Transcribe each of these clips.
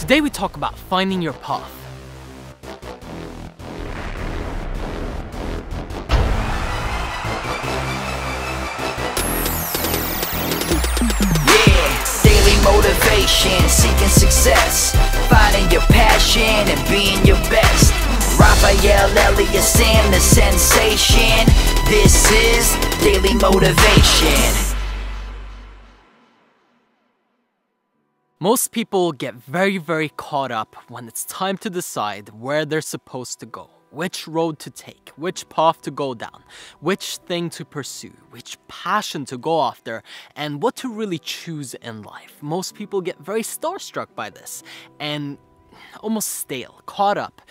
Today we talk about finding your path. Yeah, daily motivation, seeking success, finding your passion and being your best. Raphael, Elias, and the sensation. This is daily motivation. Most people get very caught up when it's time to decide where they're supposed to go, which road to take, which path to go down, which thing to pursue, which passion to go after, and what to really choose in life. Most people get very starstruck by this and almost stale, caught up,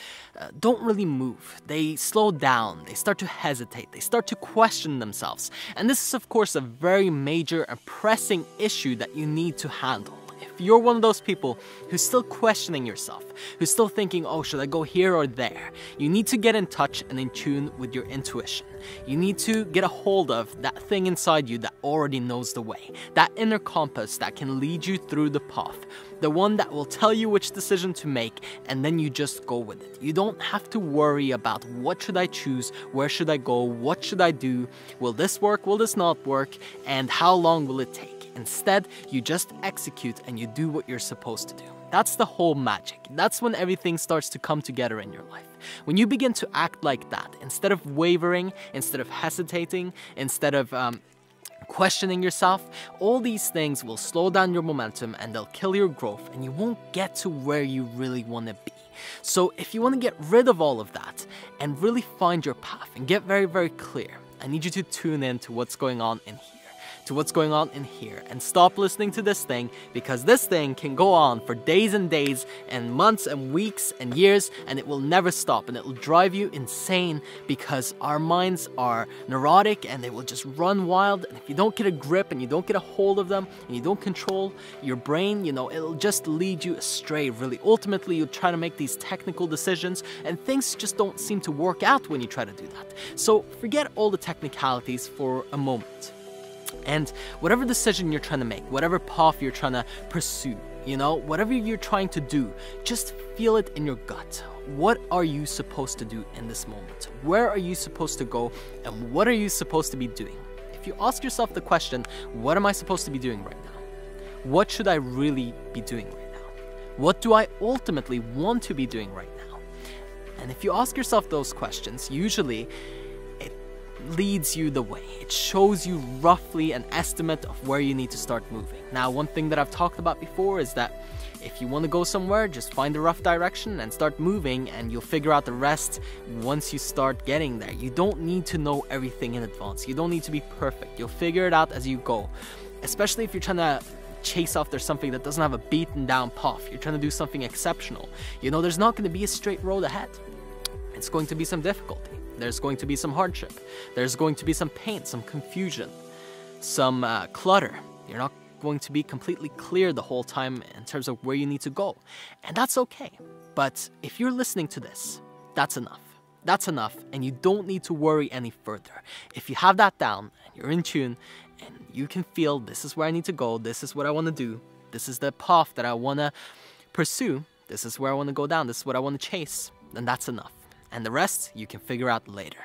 don't really move. They slow down, they start to hesitate, they start to question themselves. And this is of course a very major and pressing issue that you need to handle. If you're one of those people who's still questioning yourself, who's still thinking, oh, should I go here or there? You need to get in touch and in tune with your intuition. You need to get a hold of that thing inside you that already knows the way, that inner compass that can lead you through the path, the one that will tell you which decision to make, and then you just go with it. You don't have to worry about what should I choose, where should I go, what should I do, will this work, will this not work, and how long will it take? Instead, you just execute and you do what you're supposed to do. That's the whole magic. That's when everything starts to come together in your life. When you begin to act like that, instead of wavering, instead of hesitating, instead of questioning yourself, all these things will slow down your momentum and they'll kill your growth and you won't get to where you really want to be. So if you want to get rid of all of that and really find your path and get very clear, I need you to tune in to what's going on in here. To what's going on in here, and stop listening to this thing, because this thing can go on for days and days and months and weeks and years, and it will never stop, and it will drive you insane because our minds are neurotic and they will just run wild. And if you don't get a grip and you don't get a hold of them and you don't control your brain, it'll just lead you astray. Really, ultimately, you'll try to make these technical decisions and things just don't seem to work out when you try to do that. So forget all the technicalities for a moment. And whatever decision you're trying to make, whatever path you're trying to pursue, whatever you're trying to do, just feel it in your gut. What are you supposed to do in this moment? Where are you supposed to go? And what are you supposed to be doing? If you ask yourself the question, what am I supposed to be doing right now? What should I really be doing right now? What do I ultimately want to be doing right now? And if you ask yourself those questions, usually leads you the way. It shows you roughly an estimate of where you need to start moving. Now, one thing that I've talked about before is that if you want to go somewhere, just find a rough direction and start moving, and you'll figure out the rest once you start getting there. You don't need to know everything in advance. You don't need to be perfect. You'll figure it out as you go, especially if you're trying to chase after something that doesn't have a beaten down path. You're trying to do something exceptional. There's not going to be a straight road ahead. It's going to be some difficulty. There's going to be some hardship. There's going to be some pain, some confusion, some clutter. You're not going to be completely clear the whole time in terms of where you need to go. And that's okay. But if you're listening to this, that's enough. That's enough, and you don't need to worry any further. If you have that down, and you're in tune, and you can feel this is where I need to go, this is what I want to do, this is the path that I want to pursue, this is where I want to go down, this is what I want to chase, then that's enough. And the rest, you can figure out later.